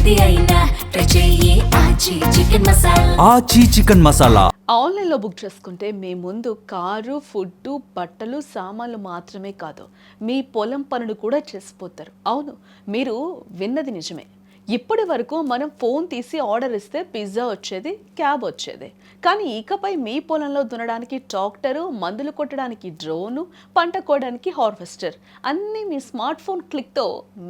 ఏది అయినా ట్రై చెయ్యి ఆచి చికెన్ మసాలా. ఆన్లైన్లో బుక్ చేసుకుంటే మీ ముందు కారు, ఫుడ్, బట్టలు, సామాన్లు మాత్రమే కాదు, మీ పొలం పనులు కూడా చేసిపోతారు. అవును, మీరు విన్నది నిజమే. ఇప్పటి వరకు మనం ఫోన్ తీసి ఆర్డర్ ఇస్తే పిజ్జా వచ్చేది, క్యాబ్ వచ్చేది. కానీ ఇకపై మీ పొలంలో దున్నడానికి ట్రాక్టరు, మందులు కొట్టడానికి డ్రోను, పంట కోయడానికి హార్వెస్టర్ అన్నీ మీ స్మార్ట్ ఫోన్ క్లిక్తో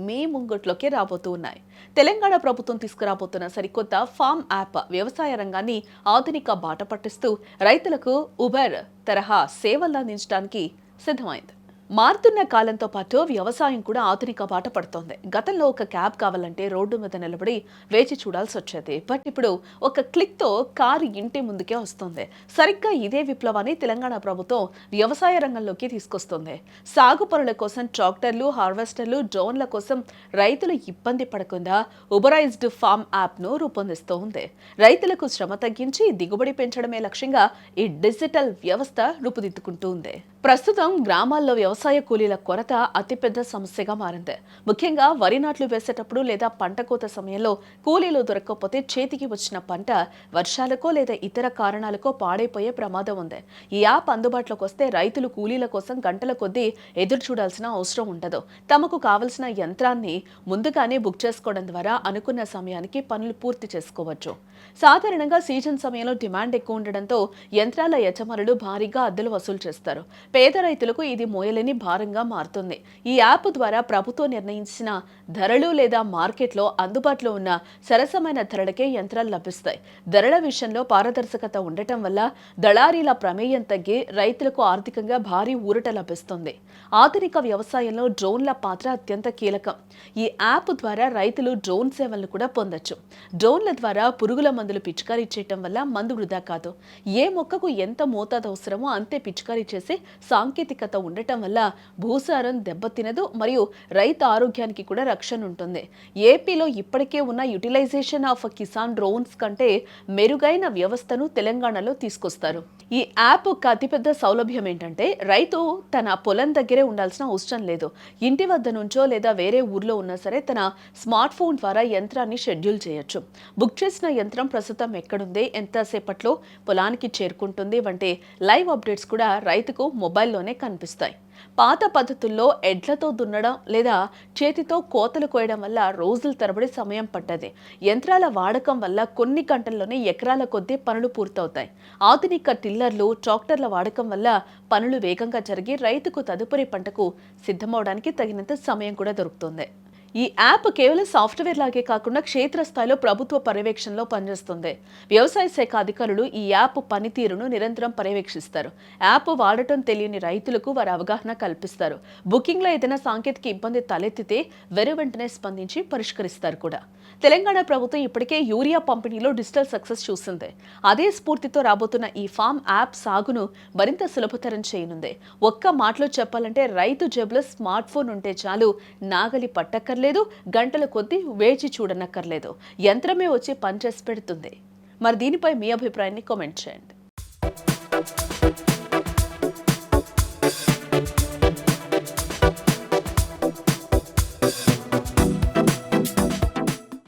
మీ ముంగట్లోకి రాబోతూ ఉన్నాయి. తెలంగాణ ప్రభుత్వం తీసుకురాబోతున్న సరికొత్త ఫామ్ యాప్ వ్యవసాయ రంగాన్ని ఆధునిక బాట పట్టిస్తూ రైతులకు ఉబర్ తరహా సేవలు అందించడానికి సిద్ధమైంది. మారుతున్న కాలంతో పాటు వ్యవసాయం కూడా ఆధునిక బాట పడుతోంది. గతంలో ఒక క్యాబ్ కావాలంటే రోడ్డు మీద నిలబడి వేచి చూడాల్సి వచ్చేది. బట్ ఇప్పుడు ఒక క్లిక్తో కారు ఇంటి ముందుకే వస్తుంది. సరిగ్గా ఇదే విప్లవాన్ని తెలంగాణ ప్రభుత్వం వ్యవసాయ రంగంలోకి తీసుకొస్తుంది. సాగు పనుల కోసం ట్రాక్టర్లు, హార్వెస్టర్లు, డ్రోన్ల కోసం రైతులు ఇబ్బంది పడకుండా ఉబరైజ్డ్ ఫామ్ యాప్ను రూపొందిస్తోంది. రైతులకు శ్రమ తగ్గించి దిగుబడి పెంచడమే లక్ష్యంగా ఈ డిజిటల్ వ్యవస్థ రూపుదిద్దుకుంటుంది. ప్రస్తుతం గ్రామాల్లో వ్యవసాయ కూలీల కొరత అతిపెద్ద సమస్యగా మారింది. ముఖ్యంగా వరి నాట్లు వేసేటప్పుడు లేదా పంట కోత సమయంలో కూలీలు దొరకకపోతే చేతికి వచ్చిన పంట వర్షాలకో లేదా ఇతర కారణాలకో పాడైపోయే ప్రమాదం ఉంది. ఈ యాప్ అందుబాటులోకి వస్తే రైతులు కూలీల కోసం గంటల కొద్దీ ఎదురు చూడాల్సిన అవసరం ఉండదు. తమకు కావలసిన యంత్రాన్ని ముందుగానే బుక్ చేసుకోవడం ద్వారా అనుకున్న సమయానికి పనులు పూర్తి చేసుకోవచ్చు. సాధారణంగా సీజన్ సమయంలో డిమాండ్ ఎక్కువ ఉండడంతో యంత్రాల యజమానులు భారీగా అద్దెలు వసూలు చేస్తారు. పేద రైతులకు ఇది మోయలేని భారంగా మారుతుంది. ఈ యాప్ ద్వారా ప్రభుత్వం నిర్ణయించిన ధరలు లేదా మార్కెట్లో అందుబాటులో ఉన్న సరసమైన ధరలకే యంత్రాలు లభిస్తాయి. ధరల విషయంలో పారదర్శకత ఉండటం వల్ల దళారీల ప్రమేయం తగ్గి రైతులకు ఆర్థికంగా భారీ ఊరట లభిస్తుంది. ఆధునిక వ్యవసాయంలో డ్రోన్ల పాత్ర అత్యంత కీలకం. ఈ యాప్ ద్వారా రైతులు డ్రోన్ సేవలను కూడా పొందొచ్చు. డ్రోన్ల ద్వారా పురుగుల మందులు పిచికారీ చేయటం వల్ల మందు వృధా కాదు. ఏ మొక్కకు ఎంత మోతాదు అవసరమో అంతే పిచికారీ చేసే సాంకేతికత ఉండటం వల్ల భూసారం దెబ్బతినదు, మరియు రైతు ఆరోగ్యానికి కూడా రక్షణ ఉంటుంది. ఏపీలో ఇప్పటికే ఉన్న యూటిలైజేషన్ ఆఫ్ కిసాన్ డ్రోన్స్ కంటే మెరుగైన వ్యవస్థను తెలంగాణలో తీసుకొస్తారు. ఈ యాప్ ఒక అతిపెద్ద సౌలభ్యం ఏంటంటే రైతు తన పొలం దగ్గరే ఉండాల్సిన అవసరం లేదు. ఇంటి వద్ద నుంచో లేదా వేరే ఊర్లో ఉన్నా సరే తన స్మార్ట్ ఫోన్ ద్వారా యంత్రాన్ని షెడ్యూల్ చేయొచ్చు. బుక్ చేసిన యంత్రం ప్రస్తుతం ఎక్కడుంది, ఎంతసేపట్లో పొలానికి చేరుకుంటుంది వంటి లైవ్ అప్డేట్స్ కూడా రైతుకు మొబైల్లోనే కనిపిస్తాయి. పాత పద్ధతుల్లో ఎడ్లతో దున్నడం లేదా చేతితో కోతలు కోయడం వల్ల రోజుల తరబడి సమయం పట్టేది. యంత్రాల వాడకం వల్ల కొన్ని గంటల్లోనే ఎకరాల కొద్దీ పనులు పూర్తవుతాయి. ఆధునిక టిల్లర్లు, ట్రాక్టర్ల వాడకం వల్ల పనులు వేగంగా జరిగి రైతుకు తదుపరి పంటకు సిద్ధమవడానికి తగినంత సమయం కూడా దొరుకుతుంది. ఈ యాప్ కేవలం సాఫ్ట్వేర్ లాగే కాకుండా క్షేత్రస్థాయిలో ప్రభుత్వ పర్యవేక్షణలో పనిచేస్తుంది. వ్యవసాయ శాఖ అధికారులు ఈ యాప్ పనితీరును నిరంతరం పర్యవేక్షిస్తారు. యాప్ వాడటం తెలియని రైతులకు వారి అవగాహన కల్పిస్తారు. బుకింగ్లో ఏదైనా సాంకేతిక ఇబ్బంది తలెత్తితే వెంటనే స్పందించి పరిష్కరిస్తారు కూడా. తెలంగాణ ప్రభుత్వం ఇప్పటికే యూరియా పంపిణీలో డిజిటల్ సక్సెస్ చూసింది. అదే స్ఫూర్తితో రాబోతున్న ఈ ఫామ్ యాప్ సాగును మరింత సులభతరం చేయనుంది. ఒక్క మాటలో చెప్పాలంటే రైతు జేబులో స్మార్ట్ ఫోన్ ఉంటే చాలు, నాగలి పట్టక్కర్లేదు, గంటల కొద్దీ వేచి చూడనక్కర్లేదు, యంత్రమే వచ్చి పనిచేసి పెడుతుంది. మరి దీనిపై మీ అభిప్రాయాన్ని కామెంట్ చేయండి.